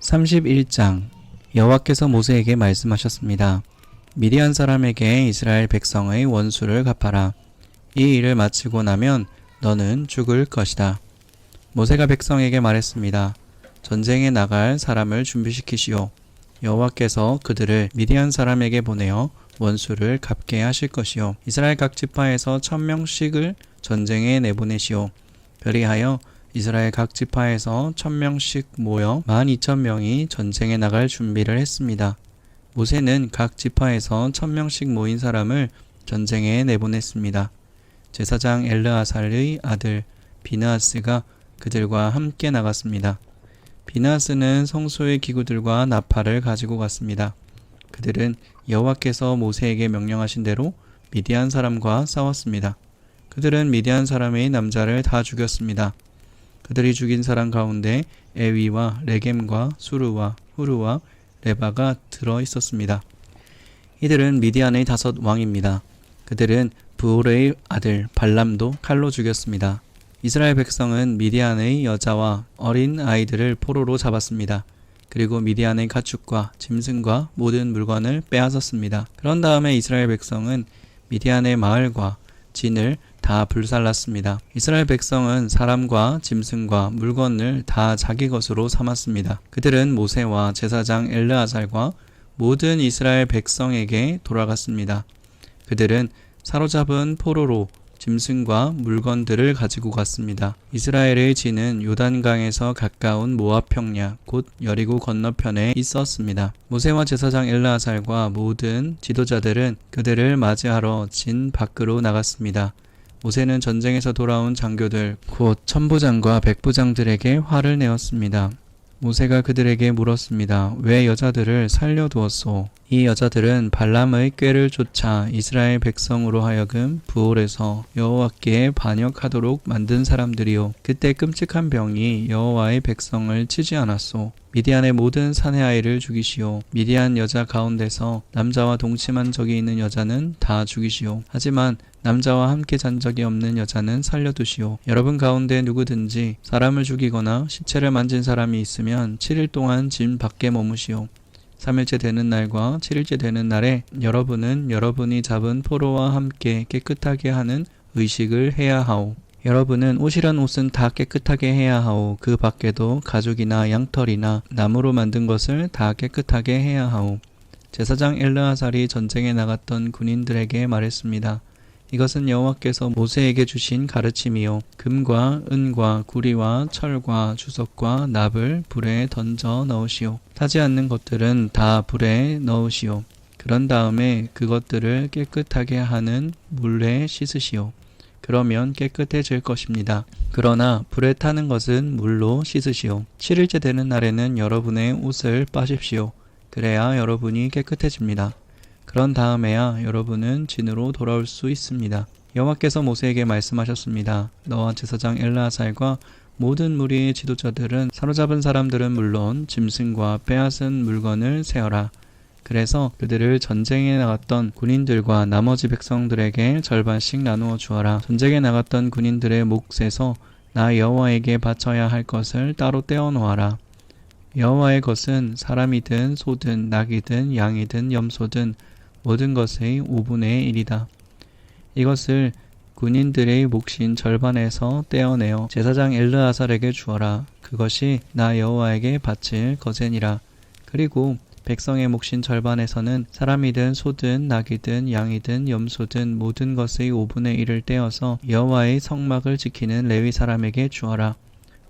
31장 여호와께서 모세에게 말씀하셨습니다. 미디안 사람에게 이스라엘 백성의 원수를 갚아라. 이 일을 마치고 나면 너는 죽을 것이다. 모세가 백성에게 말했습니다. 전쟁에 나갈 사람을 준비시키시오. 여호와께서 그들을 미디안 사람에게 보내어 원수를 갚게 하실 것이요. 이스라엘 각 지파에서 1000명씩을 전쟁에 내보내시오. 그리하여 이스라엘 각 지파에서 1000명씩 모여 12000명이 전쟁에 나갈 준비를 했습니다. 모세는 각 지파에서 1000명씩 모인 사람을 전쟁에 내보냈습니다. 제사장 엘르아살의 아들 비느하스가 그들과 함께 나갔습니다. 비느하스는 성소의 기구들과 나팔을 가지고 갔습니다. 그들은 여호와께서 모세에게 명령하신 대로 미디안 사람과 싸웠습니다. 그들은 미디안 사람의 남자를 다 죽였습니다. 그들이 죽인 사람 가운데 에위와 레겜과 수르와 후르와 레바가 들어 있었습니다. 이들은 미디안의 5 왕입니다. 그들은 부올의 아들 발람도 칼로 죽였습니다. 이스라엘 백성은 미디안의 여자와 어린 아이들을 포로로 잡았습니다. 그리고 미디안의 가축과 짐승과 모든 물건을 빼앗았습니다. 그런 다음에 이스라엘 백성은 미디안의 마을과 진을 다 불살랐습니다. 이스라엘 백성은 사람과 짐승과 물건을 다 자기 것으로 삼았습니다. 그들은 모세와 제사장 엘르아살과 모든 이스라엘 백성에게 돌아갔습니다. 그들은 사로잡은 포로로 짐승과 물건들을 가지고 갔습니다. 이스라엘의 진은 요단강에서 가까운 모압 평야 곧 여리고 건너편에 있었습니다. 모세와 제사장 엘르아살과 모든 지도자들은 그들을 맞이하러 진 밖으로 나갔습니다. 모세는 전쟁에서 돌아온 장교들 곧 천부장과 백부장들에게 화를 내었습니다. 모세가 그들에게 물었습니다. 왜 여자들을 살려두었소? 이 여자들은 발람의 꾀를 쫓아 이스라엘 백성으로 하여금 부올에서 여호와께 반역하도록 만든 사람들이요. 그때 끔찍한 병이 여호와의 백성을 치지 않았소. 미디안의 모든 사내 아이를 죽이시오. 미디안 여자 가운데서 남자와 동침한 적이 있는 여자는 다 죽이시오. 하지만 남자와 함께 잔 적이 없는 여자는 살려두시오. 여러분 가운데 누구든지 사람을 죽이거나 시체를 만진 사람이 있으면 7일 동안 진 밖에 머무시오. 3일째 되는 날과 7일째 되는 날에 여러분은 여러분이 잡은 포로와 함께 깨끗하게 하는 의식을 해야 하오. 여러분은 옷이란 옷은 다 깨끗하게 해야 하오. 그 밖에도 가죽이나 양털이나 나무로 만든 것을 다 깨끗하게 해야 하오. 제사장 엘르아살이 전쟁에 나갔던 군인들에게 말했습니다. 이것은 여호와께서 모세에게 주신 가르침이요. 금과 은과 구리와 철과 주석과 납을 불에 던져 넣으시오. 타지 않는 것들은 다 불에 넣으시오. 그런 다음에 그것들을 깨끗하게 하는 물에 씻으시오. 그러면 깨끗해질 것입니다. 그러나 불에 타는 것은 물로 씻으시오. 7일째 되는 날에는 여러분의 옷을 빠십시오. 그래야 여러분이 깨끗해집니다. 그런 다음에야 여러분은 진으로 돌아올 수 있습니다. 여호와께서 모세에게 말씀하셨습니다. 너와 제사장 엘르아살과 모든 무리의 지도자들은 사로잡은 사람들은 물론 짐승과 빼앗은 물건을 세어라. 그래서 그들을 전쟁에 나갔던 군인들과 나머지 백성들에게 절반씩 나누어 주어라. 전쟁에 나갔던 군인들의 몫에서 나 여호와에게 바쳐야 할 것을 따로 떼어 놓아라. 여호와의 것은 사람이든 소든 낙이든 양이든 염소든 모든 것의 5분의 1이다. 이것을 군인들의 몫인 절반에서 떼어내어 제사장 엘르아살에게 주어라. 그것이 나 여호와에게 바칠 거제니라. 그리고 백성의 몫인 절반에서는 사람이든 소든 낙이든 양이든 염소든 모든 것의 5분의 1을 떼어서 여호와의 성막을 지키는 레위 사람에게 주어라.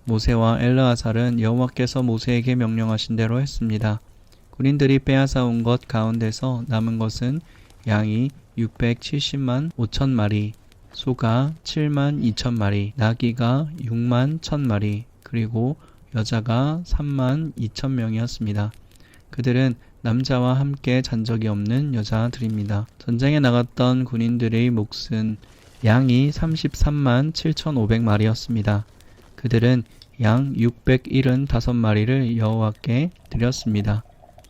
모세와 엘르아살은 여호와께서 모세에게 명령하신 대로 했습니다. 군인들이 빼앗아 온 것 가운데서 남은 것은 양이 670만 5천 마리, 소가 7만 2천 마리, 나귀가 6만 1천 마리, 그리고 여자가 3만 2천 명이었습니다. 그들은 남자와 함께 잔 적이 없는 여자들입니다. 전쟁에 나갔던 군인들의 몫은 양이 33만 7,500마리였습니다. 그들은 양 675마리를 여호와께 드렸습니다.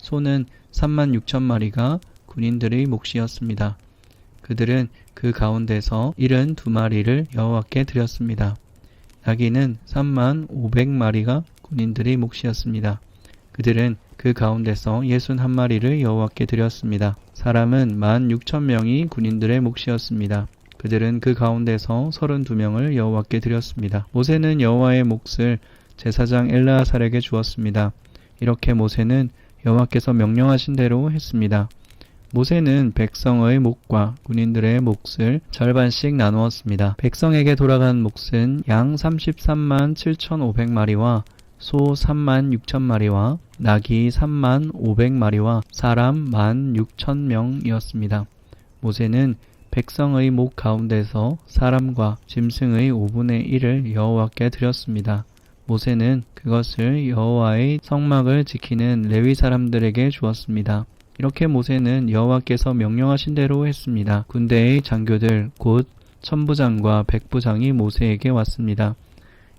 소는 3만 6천 마리가 군인들의 몫이었습니다. 그들은 그 가운데서 72마리를 여호와께 드렸습니다. 나귀는 3만 500마리가 군인들의 몫이었습니다. 그들은 그 가운데서 61마리를 여호와께 드렸습니다. 사람은 16,000명이 군인들의 몫이었습니다. 그들은 그 가운데서 32명을 여호와께 드렸습니다. 모세는 여호와의 몫을 제사장 엘르아살에게 주었습니다. 이렇게 모세는 여호와께서 명령하신 대로 했습니다. 모세는 백성의 몫과 군인들의 몫을 절반씩 나누었습니다. 백성에게 돌아간 몫은 양 33만 7,500마리와 소 3만 6천마리와 나귀 3만 500마리와 사람 16,000명이었습니다. 모세는 백성의 목 가운데서 사람과 짐승의 5분의 1을 여호와께 드렸습니다. 모세는 그것을 여호와의 성막을 지키는 레위 사람들에게 주었습니다. 이렇게 모세는 여호와께서 명령하신 대로 했습니다. 군대의 장교들 곧 천부장과 백부장이 모세에게 왔습니다.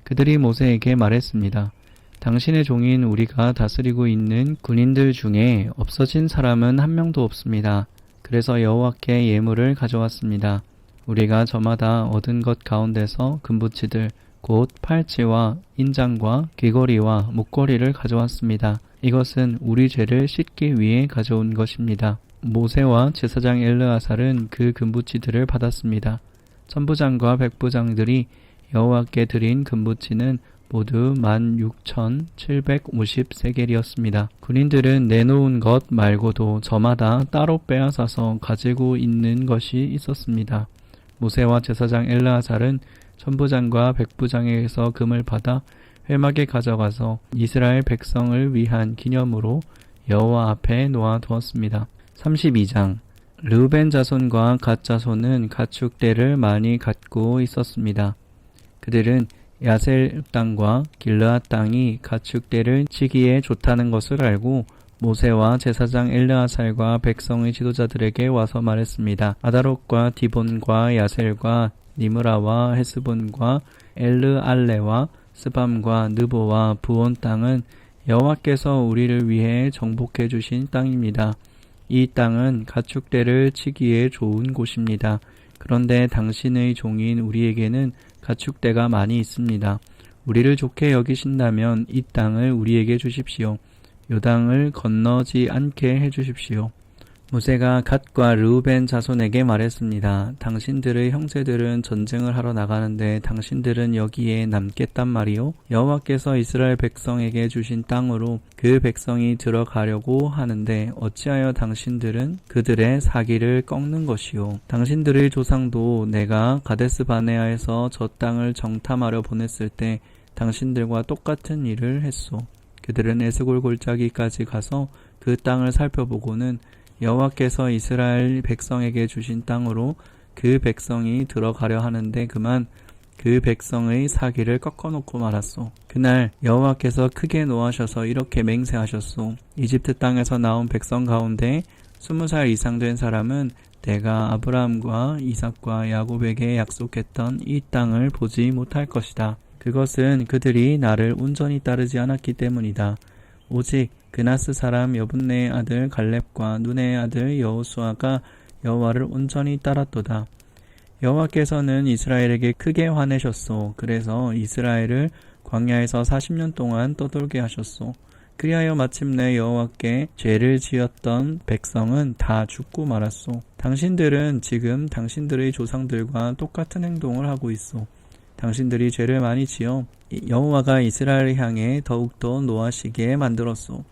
그들이 모세에게 말했습니다. 당신의 종인 우리가 다스리고 있는 군인들 중에 없어진 사람은 한 명도 없습니다. 그래서 여호와께 예물을 가져왔습니다. 우리가 저마다 얻은 것 가운데서 금붙이들 곧 팔찌와 인장과 귀걸이와 목걸이를 가져왔습니다. 이것은 우리 죄를 씻기 위해 가져온 것입니다. 모세와 제사장 엘르아살은 그 금붙이들을 받았습니다. 천부장과 백부장들이 여호와께 드린 금붙이는 모두 16,750세겔이었습니다. 군인들은 내놓은 것 말고도 저마다 따로 빼앗아서 가지고 있는 것이 있었습니다. 모세와 제사장 엘르아살은 천부장과 백부장에게서 금을 받아 회막에 가져가서 이스라엘 백성을 위한 기념으로 여호와 앞에 놓아두었습니다. 32장 르우벤 자손과 갓 자손은 가축대를 많이 갖고 있었습니다. 그들은 야셀 땅과 길르앗 땅이 가축대를 치기에 좋다는 것을 알고 모세와 제사장 엘르아살과 백성의 지도자들에게 와서 말했습니다. 아다롯과 디본과 야셀과 니므라와 헤스본과 엘르알레와 스밤과 느보와 부온 땅은 여호와께서 우리를 위해 정복해 주신 땅입니다. 이 땅은 가축대를 치기에 좋은 곳입니다. 그런데 당신의 종인 우리에게는 가축대가 많이 있습니다. 우리를 좋게 여기신다면 이 땅을 우리에게 주십시오. 요단을 건너지 않게 해주십시오. 모세가 갓과 르우벤 자손에게 말했습니다. 당신들의 형제들은 전쟁을 하러 나가는데 당신들은 여기에 남겠단 말이요? 여호와께서 이스라엘 백성에게 주신 땅으로 그 백성이 들어가려고 하는데 어찌하여 당신들은 그들의 사기를 꺾는 것이요? 당신들의 조상도 내가 가데스 바네아에서 저 땅을 정탐하려 보냈을 때 당신들과 똑같은 일을 했소. 그들은 에스골 골짜기까지 가서 그 땅을 살펴보고는 여호와께서 이스라엘 백성에게 주신 땅으로 그 백성이 들어가려 하는데 그만 그 백성의 사기를 꺾어놓고 말았소. 그날 여호와께서 크게 노하셔서 이렇게 맹세하셨소. 이집트 땅에서 나온 백성 가운데 20살 이상 된 사람은 내가 아브라함과 이삭과 야곱에게 약속했던 이 땅을 보지 못할 것이다. 그것은 그들이 나를 온전히 따르지 않았기 때문이다. 오직 그나스 사람 여분네의 아들 갈렙과 눈의 아들 여호수아가 여호와를 온전히 따랐도다. 여호와께서는 이스라엘에게 크게 화내셨소. 그래서 이스라엘을 광야에서 40년 동안 떠돌게 하셨소. 그리하여 마침내 여호와께 죄를 지었던 백성은 다 죽고 말았소. 당신들은 지금 당신들의 조상들과 똑같은 행동을 하고 있소. 당신들이 죄를 많이 지어 여호와가 이스라엘을 향해 더욱더 노하시게 만들었소.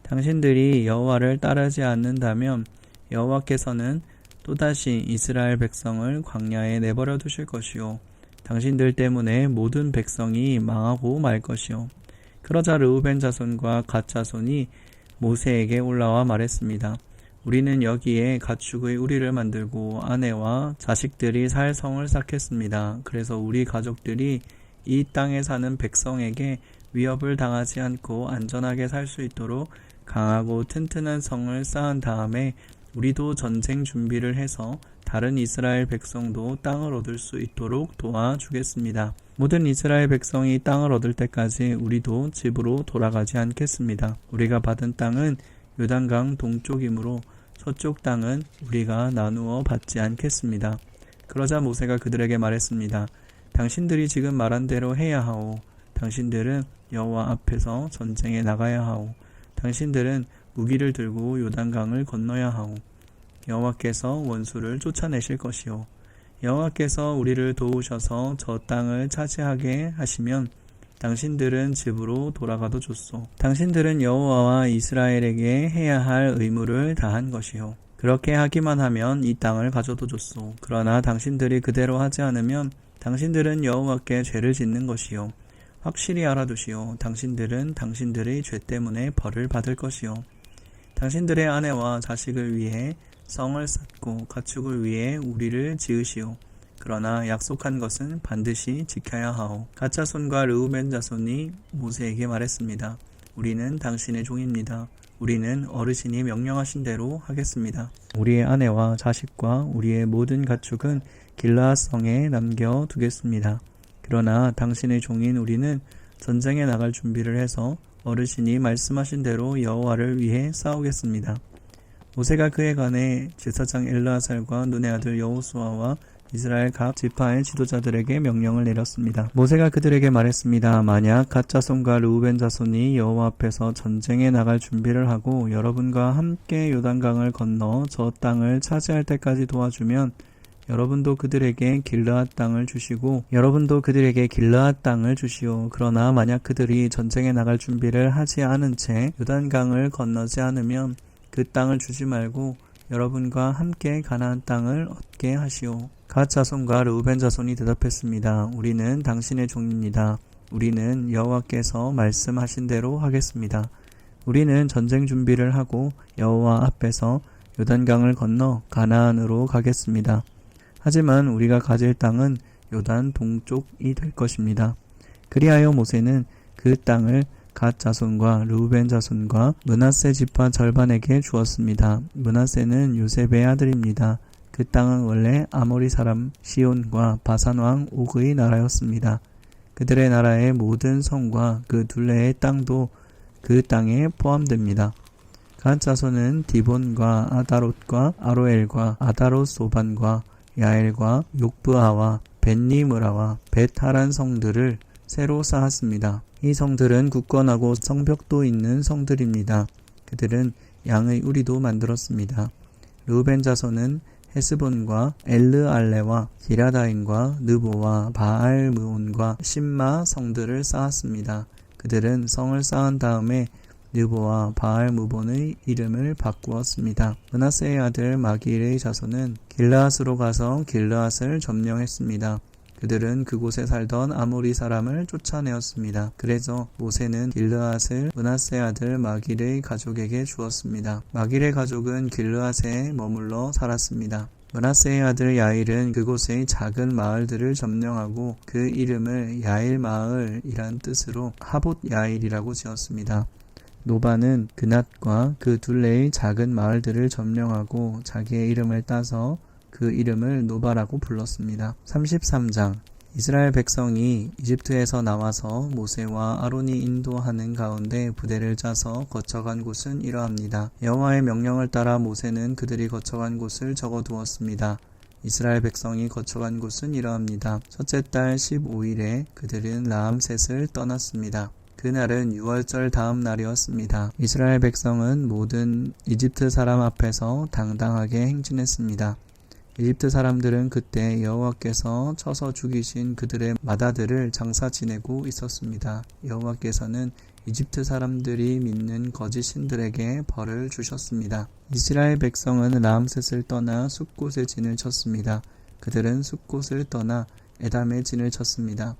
당신들이 여호와를 따르지 않는다면 여호와께서는 또다시 이스라엘 백성을 광야에 내버려 두실 것이요. 당신들 때문에 모든 백성이 망하고 말 것이요. 그러자 르우벤 자손과 갓 자손이 모세에게 올라와 말했습니다. 우리는 여기에 가축의 우리를 만들고 아내와 자식들이 살 성을 쌓겠습니다. 그래서 우리 가족들이 이 땅에 사는 백성에게 위협을 당하지 않고 안전하게 살 수 있도록 강하고 튼튼한 성을 쌓은 다음에 우리도 전쟁 준비를 해서 다른 이스라엘 백성도 땅을 얻을 수 있도록 도와주겠습니다. 모든 이스라엘 백성이 땅을 얻을 때까지 우리도 집으로 돌아가지 않겠습니다. 우리가 받은 땅은 요단강 동쪽이므로 서쪽 땅은 우리가 나누어 받지 않겠습니다. 그러자 모세가 그들에게 말했습니다. 당신들이 지금 말한 대로 해야 하오. 당신들은 여호와 앞에서 전쟁에 나가야 하오. 당신들은 무기를 들고 요단강을 건너야 하오. 여호와께서 원수를 쫓아내실 것이요. 여호와께서 우리를 도우셔서 저 땅을 차지하게 하시면 당신들은 집으로 돌아가도 좋소. 당신들은 여호와와 이스라엘에게 해야 할 의무를 다한 것이요. 그렇게 하기만 하면 이 땅을 가져도 좋소. 그러나 당신들이 그대로 하지 않으면 당신들은 여호와께 죄를 짓는 것이요. 확실히 알아두시오. 당신들은 당신들의 죄 때문에 벌을 받을 것이요. 당신들의 아내와 자식을 위해 성을 쌓고 가축을 위해 우리를 지으시오. 그러나 약속한 것은 반드시 지켜야 하오. 갓 자손과 르우벤 자손이 모세에게 말했습니다. 우리는 당신의 종입니다. 우리는 어르신이 명령하신 대로 하겠습니다. 우리의 아내와 자식과 우리의 모든 가축은 길르앗 성에 남겨두겠습니다. 그러나 당신의 종인 우리는 전쟁에 나갈 준비를 해서 어르신이 말씀하신 대로 여호와를 위해 싸우겠습니다. 모세가 그에 관해 제사장 엘르아살과 눈의 아들 여호수아와 이스라엘 각 지파의 지도자들에게 명령을 내렸습니다. 모세가 그들에게 말했습니다. 만약 갓 자손과 르우벤 자손이 여호와 앞에서 전쟁에 나갈 준비를 하고 여러분과 함께 요단강을 건너 저 땅을 차지할 때까지 도와주면 여러분도 그들에게 길르앗 땅을 주시고 그러나 만약 그들이 전쟁에 나갈 준비를 하지 않은 채 요단강을 건너지 않으면 그 땅을 주지 말고 여러분과 함께 가나안 땅을 얻게 하시오. 갓 자손과 르우벤 자손이 대답했습니다. 우리는 당신의 종입니다. 우리는 여호와께서 말씀하신 대로 하겠습니다. 우리는 전쟁 준비를 하고 여호와 앞에서 요단강을 건너 가나안으로 가겠습니다. 하지만 우리가 가질 땅은 요단 동쪽이 될 것입니다. 그리하여 모세는 그 땅을 갓 자손과 르우벤 자손과 므낫세 지파 절반에게 주었습니다. 므낫세는 요셉의 아들입니다. 그 땅은 원래 아모리 사람 시온과 바산 왕 옥의 나라였습니다. 그들의 나라의 모든 성과 그 둘레의 땅도 그 땅에 포함됩니다. 갓 자손은 디본과 아다롯과 아로엘과 아다롯 소반과 야엘과 욕브아와 벳니므라와 벳하란 성들을 새로 쌓았습니다. 이 성들은 굳건하고 성벽도 있는 성들입니다. 그들은 양의 우리도 만들었습니다. 르우벤 자손은 헤스본과 엘르알레와 기라다임과 느보와 바알므온과 심마 성들을 쌓았습니다. 그들은 성을 쌓은 다음에 느보와 바알므본의 이름을 바꾸었습니다. 므낫세의 아들 마길의 자손은 길르앗으로 가서 길르앗을 점령했습니다. 그들은 그곳에 살던 아모리 사람을 쫓아내었습니다. 그래서 모세는 길르앗을 므낫세 아들 마길의 가족에게 주었습니다. 마길의 가족은 길르앗에 머물러 살았습니다. 므낫세의 아들 야일은 그곳의 작은 마을들을 점령하고 그 이름을 야일 마을이란 뜻으로 하봇 야일이라고 지었습니다. 노바는 그낫과 그 둘레의 작은 마을들을 점령하고 자기의 이름을 따서 그 이름을 노바라고 불렀습니다. 33장 이스라엘 백성이 이집트에서 나와서 모세와 아론이 인도하는 가운데 부대를 짜서 거쳐간 곳은 이러합니다. 여호와의 명령을 따라 모세는 그들이 거쳐간 곳을 적어두었습니다. 이스라엘 백성이 거쳐간 곳은 이러합니다. 첫째 달 15일에 그들은 라암셋을 떠났습니다. 그날은 6월절 다음 날이었습니다. 이스라엘 백성은 모든 이집트 사람 앞에서 당당하게 행진했습니다. 이집트 사람들은 그때 여호와께서 쳐서 죽이신 그들의 맏아들을 장사 지내고 있었습니다. 여호와께서는 이집트 사람들이 믿는 거짓 신들에게 벌을 주셨습니다. 이스라엘 백성은 라암셋을 떠나 숲곳에 진을 쳤습니다. 그들은 숲곳을 떠나 에담에 진을 쳤습니다.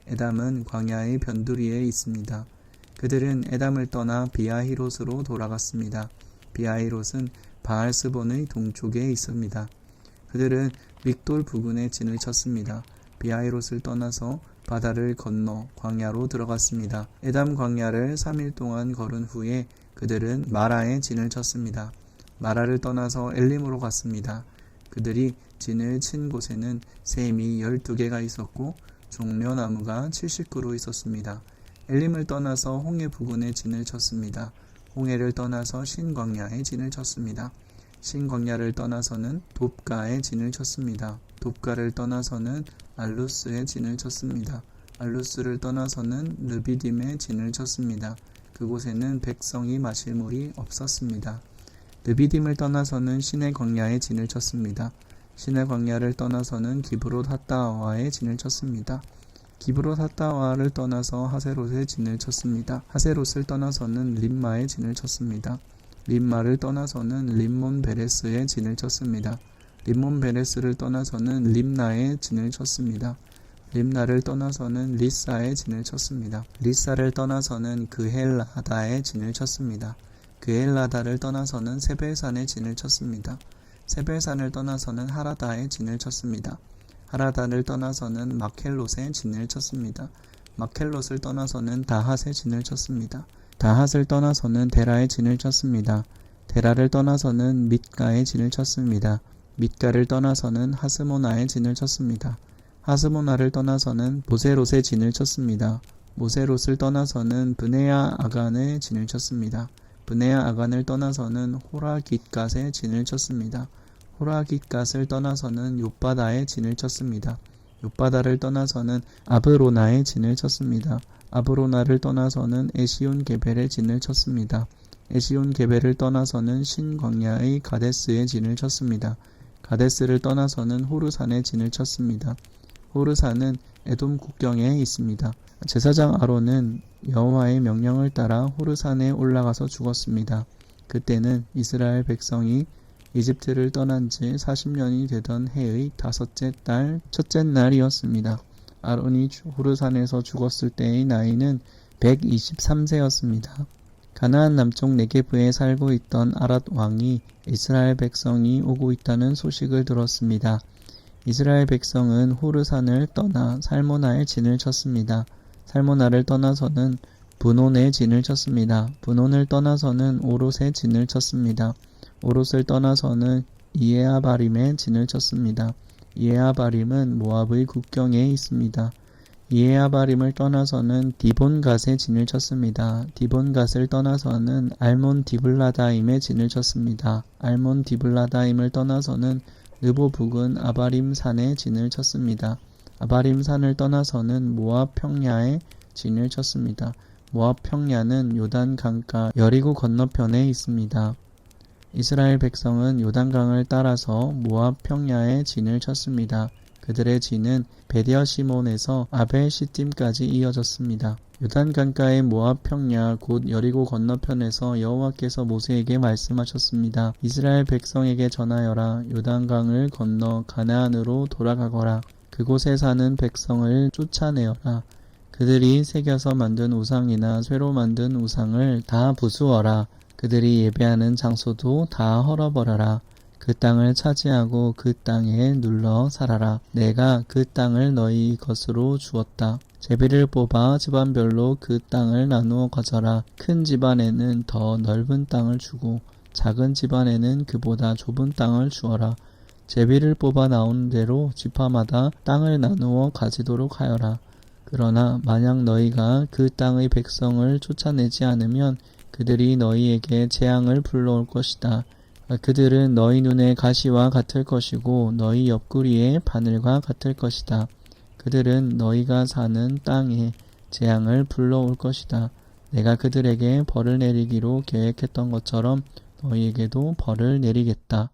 에담은 광야의 변두리에 있습니다. 그들은 에담을 떠나 비아히롯으로 돌아갔습니다. 비아히롯은 바알스본의 동쪽에 있습니다. 그들은 믹돌 부근에 진을 쳤습니다. 비아히롯을 떠나서 바다를 건너 광야로 들어갔습니다. 에담 광야를 3일 동안 걸은 후에 그들은 마라에 진을 쳤습니다. 마라를 떠나서 엘림으로 갔습니다. 그들이 진을 친 곳에는 샘이 12개가 있었고 종려나무가 70그루 있었습니다. 엘림을 떠나서 홍해 부근에 진을 쳤습니다. 홍해를 떠나서 신광야에 진을 쳤습니다. 신광야를 떠나서는 돕가에 진을 쳤습니다. 돕가를 떠나서는 알루스에 진을 쳤습니다. 알루스를 떠나서는 르비딤에 진을 쳤습니다. 그곳에는 백성이 마실 물이 없었습니다. 르비딤을 떠나서는 신의 광야에 진을 쳤습니다. 신의 광야를 떠나서는 기브롯 핫다와에 진을 쳤습니다. 기브롯 핫다와를 떠나서 하세롯에 진을 쳤습니다. 하세롯을 떠나서는 림마에 진을 쳤습니다. 림마를 떠나서는 림몬 베레스에 진을 쳤습니다. 림몬 베레스를 떠나서는 림나에 진을 쳤습니다. 림나를 떠나서는 리사에 진을 쳤습니다. 리사를 떠나서는 그헬라다에 진을 쳤습니다. 그헬라다를 떠나서는 세벨산에 진을 쳤습니다. 세벨산을 떠나서는 하라다에 진을 쳤습니다. 하라다를 떠나서는 마켈롯에 진을 쳤습니다. 마켈롯을 떠나서는 다핫에 진을 쳤습니다. 다핫을 떠나서는 데라에 진을 쳤습니다. 데라를 떠나서는 밑가에 진을 쳤습니다. 밑가를 떠나서는 하스모나에 진을 쳤습니다. 하스모나를 떠나서는 모세롯에 진을 쳤습니다. 모세롯을 떠나서는 브네아 아간에 진을 쳤습니다. 브네아 아간을 떠나서는 호라깃갓에 진을 쳤습니다. 호라깃갓을 떠나서는 욥바다에 진을 쳤습니다. 욥바다를 떠나서는 아브로나에 진을 쳤습니다. 아브로나를 떠나서는 에시온 게벨에 진을 쳤습니다. 에시온 게벨을 떠나서는 신광야의 가데스에 진을 쳤습니다. 가데스를 떠나서는 호르산에 진을 쳤습니다. 호르산은 에돔 국경에 있습니다. 제사장 아론은 여호와의 명령을 따라 호르산에 올라가서 죽었습니다. 그때는 이스라엘 백성이 이집트를 떠난 지 40년이 되던 해의 다섯째 달 첫째 날이었습니다. 아론이 호르산에서 죽었을 때의 나이는 123세였습니다. 가나안 남쪽 네게브에 살고 있던 아랏 왕이 이스라엘 백성이 오고 있다는 소식을 들었습니다. 이스라엘 백성은 호르산을 떠나 살모나에 진을 쳤습니다. 살모나를 떠나서는 분온에 진을 쳤습니다. 분온을 떠나서는 오롯에 진을 쳤습니다. 오롯을 떠나서는 이에아바림에 진을 쳤습니다. 이에아바림은 모압의 국경에 있습니다. 이에아바림을 떠나서는 디본갓에 진을 쳤습니다. 디본갓을 떠나서는 알몬 디블라다임에 진을 쳤습니다. 알몬 디블라다임을 떠나서는 느보 북은 아바림 산에 진을 쳤습니다. 아바림 산을 떠나서는 모압 평야에 진을 쳤습니다. 모압 평야는 요단 강가 여리고 건너편에 있습니다. 이스라엘 백성은 요단강을 따라서 모압 평야에 진을 쳤습니다. 그들의 진은 베디아시몬에서 아벨 시팀까지 이어졌습니다. 요단강가의 모압 평야 곧 여리고 건너편에서 여호와께서 모세에게 말씀하셨습니다. 이스라엘 백성에게 전하여라. 요단강을 건너 가나안으로 돌아가거라. 그곳에 사는 백성을 쫓아내어라. 그들이 새겨서 만든 우상이나 쇠로 만든 우상을 다 부수어라. 그들이 예배하는 장소도 다 헐어버려라. 그 땅을 차지하고 그 땅에 눌러 살아라. 내가 그 땅을 너희 것으로 주었다. 제비를 뽑아 집안별로 그 땅을 나누어 가져라. 큰 집안에는 더 넓은 땅을 주고 작은 집안에는 그보다 좁은 땅을 주어라. 제비를 뽑아 나오는 대로 지파마다 땅을 나누어 가지도록 하여라. 그러나 만약 너희가 그 땅의 백성을 쫓아내지 않으면 그들이 너희에게 재앙을 불러올 것이다. 그들은 너희 눈에 가시와 같을 것이고 너희 옆구리에 바늘과 같을 것이다. 그들은 너희가 사는 땅에 재앙을 불러올 것이다. 내가 그들에게 벌을 내리기로 계획했던 것처럼 너희에게도 벌을 내리겠다.